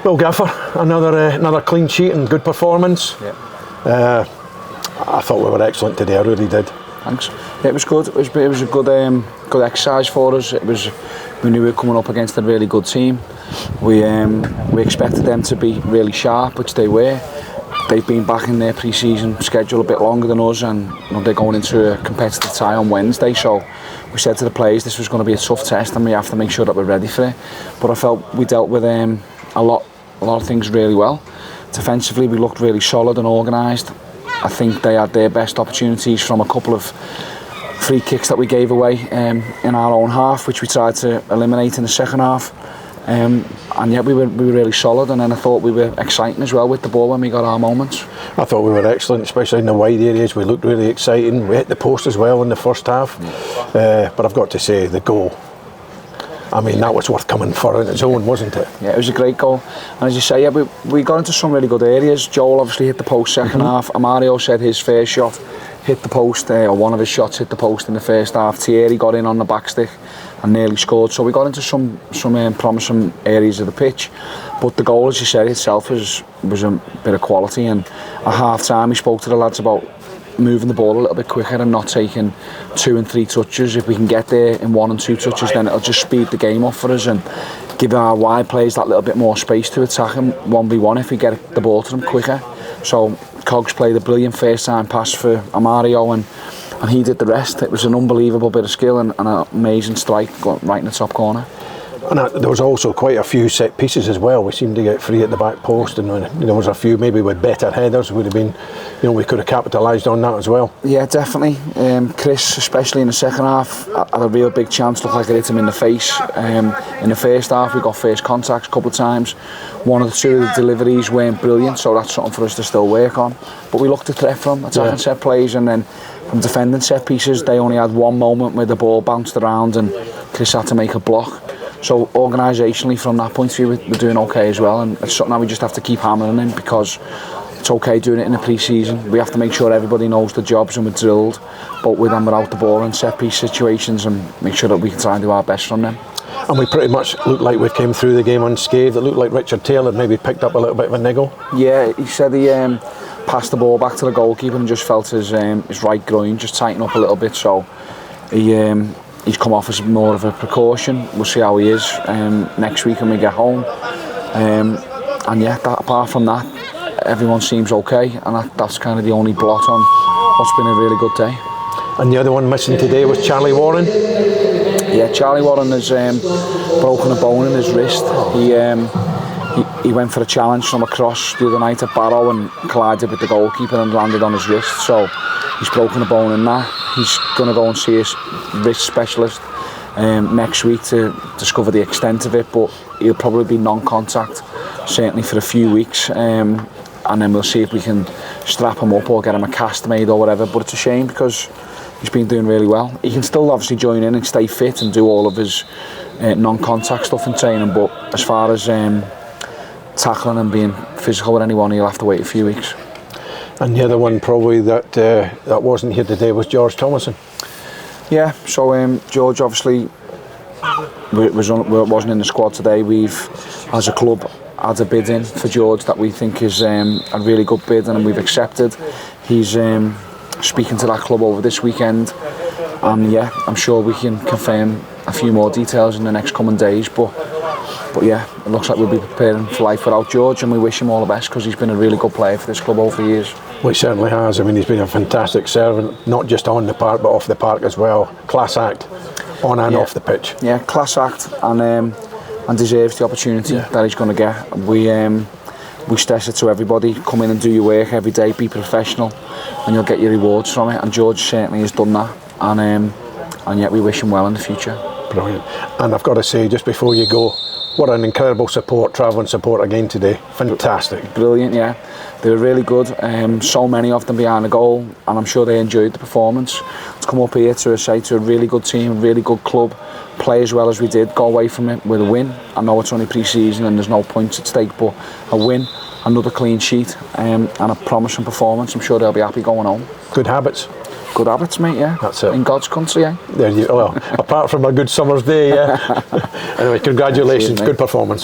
Well, Gaffer, another clean sheet and good performance. Yeah. I thought we were excellent today. I really did. Thanks. Yeah, it was good. It was a good exercise for us. We knew we were coming up against a really good team. We expected them to be really sharp, which they were. They've been back in their pre-season schedule a bit longer than us, and they're going into a competitive tie on Wednesday. So we said to the players this was going to be a tough test, and we have to make sure that we're ready for it. But I felt we dealt with a lot of things really well. Defensively, we looked really solid and organised. I think they had their best opportunities from a couple of free kicks that we gave away in our own half, which we tried to eliminate in the second half. And yet we were really solid, and then I thought we were exciting as well with the ball when we got our moments. I thought we were excellent, especially in the wide areas. We looked really exciting. We hit the post as well in the first half. But I've got to say, the goal, I mean, that was worth coming for on its own, wasn't it? Yeah, it was a great goal. And as you say, we got into some really good areas. Joel obviously hit the post second half. Mario said his first shot hit the post, or one of his shots hit the post in the first half. Thierry got in on the back stick and nearly scored. So we got into some promising areas of the pitch. But the goal, as you said, itself was a bit of quality. And at half time, we spoke to the lads about moving the ball a little bit quicker and not taking 2 and 3 touches. If we can get there in 1 and 2 touches, then it'll just speed the game up for us and give our wide players that little bit more space to attack them 1v1 if we get the ball to them quicker. So Cogs played a brilliant first time pass for Mario, and he did the rest. It was an unbelievable bit of skill and an amazing strike right in the top corner. And there was also quite a few set pieces as well. We seemed to get free at the back post, and there was a few maybe with better headers. Would have been, we could have capitalised on that as well. Yeah, definitely. Chris, especially in the second half, had a real big chance. Looked like it hit him in the face. In the first half, we got first contacts a couple of times. One or two of the deliveries weren't brilliant, so that's something for us to still work on. But we looked to threat from attacking set plays, and then from defending set pieces, they only had one moment where the ball bounced around and Chris had to make a block. So organisationally, from that point of view, we're doing okay as well, and it's something that we just have to keep hammering in, because it's okay doing it in the pre-season. We have to make sure everybody knows the jobs and we're drilled, but with them without the ball in set piece situations, and make sure that we can try and do our best from them. And we pretty much looked like we came through the game unscathed. It looked like Richard Taylor maybe picked up a little bit of a niggle. Yeah, he said he passed the ball back to the goalkeeper and just felt his right groin just tighten up a little bit, so he's come off as more of a precaution. We'll see how he is next week when we get home. And yeah, apart from that, everyone seems okay, and that's kind of the only blot on what's been a really good day. And the other one missing today was Charlie Warren. Yeah, Charlie Warren has broken a bone in his wrist. He went for a challenge from a cross the other night at Barrow and collided with the goalkeeper and landed on his wrist. So he's broken a bone in that. He's going to go and see his wrist specialist next week to discover the extent of it, but he'll probably be non-contact, certainly for a few weeks, and then we'll see if we can strap him up or get him a cast made or whatever. But it's a shame, because he's been doing really well. He can still obviously join in and stay fit and do all of his non-contact stuff in training, but as far as tackling and being physical with anyone, he'll have to wait a few weeks. And the other one probably that wasn't here today was George Thomason. Yeah, so George obviously wasn't in the squad today. We've, as a club, had a bid in for George that we think is a really good bid, and we've accepted. He's speaking to that club over this weekend, and yeah, I'm sure we can confirm a few more details in the next coming days, but yeah, it looks like we'll be preparing for life without George, and we wish him all the best, because he's been a really good player for this club over the years. Well, he certainly has. I mean, he's been a fantastic servant, not just on the park but off the park as well. Class act, on and off the pitch. Yeah, class act, and deserves the opportunity that he's going to get. We stress it to everybody: come in and do your work every day, be professional, and you'll get your rewards from it. And George certainly has done that, and yet we wish him well in the future. Brilliant. And I've got to say, just before you go, what an incredible travelling support again today. Fantastic. Brilliant, yeah. They were really good. So many of them behind the goal, and I'm sure they enjoyed the performance. To come up here to a really good team, a really good club, play as well as we did, go away from it with a win. I know it's only pre-season and there's no points at stake, but a win, another clean sheet, and a promising performance. I'm sure they'll be happy going home. Good habits. Good habits, mate, yeah. That's it. In God's country, eh? There you, well, apart from a good summer's day, yeah. Anyway, congratulations. Cheers, good performance.